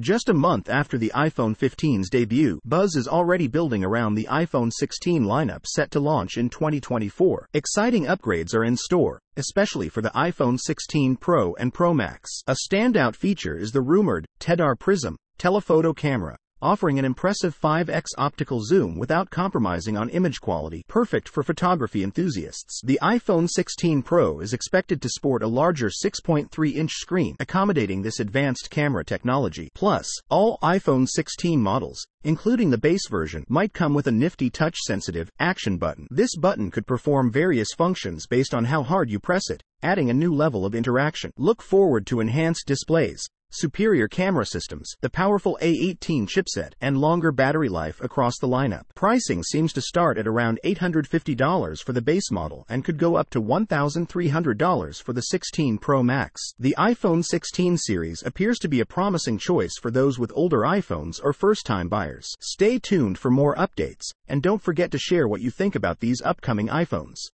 Just a month after the iPhone 15's debut, buzz is already building around the iPhone 16 lineup set to launch in 2024. Exciting upgrades are in store, especially for the iPhone 16 Pro and Pro Max. A standout feature is the rumored TEDR Prism telephoto camera, offering an impressive 5x optical zoom without compromising on image quality, perfect for photography enthusiasts. The iPhone 16 Pro is expected to sport a larger 6.3-inch screen, accommodating this advanced camera technology. Plus, all iPhone 16 models, including the base version, might come with a nifty touch-sensitive action button. This button could perform various functions based on how hard you press it, adding a new level of interaction. Look forward to enhanced displays, superior camera systems, the powerful A18 chipset, and longer battery life across the lineup. Pricing seems to start at around $850 for the base model and could go up to $1,300 for the 16 Pro Max. The iPhone 16 series appears to be a promising choice for those with older iPhones or first-time buyers. Stay tuned for more updates, and don't forget to share what you think about these upcoming iPhones.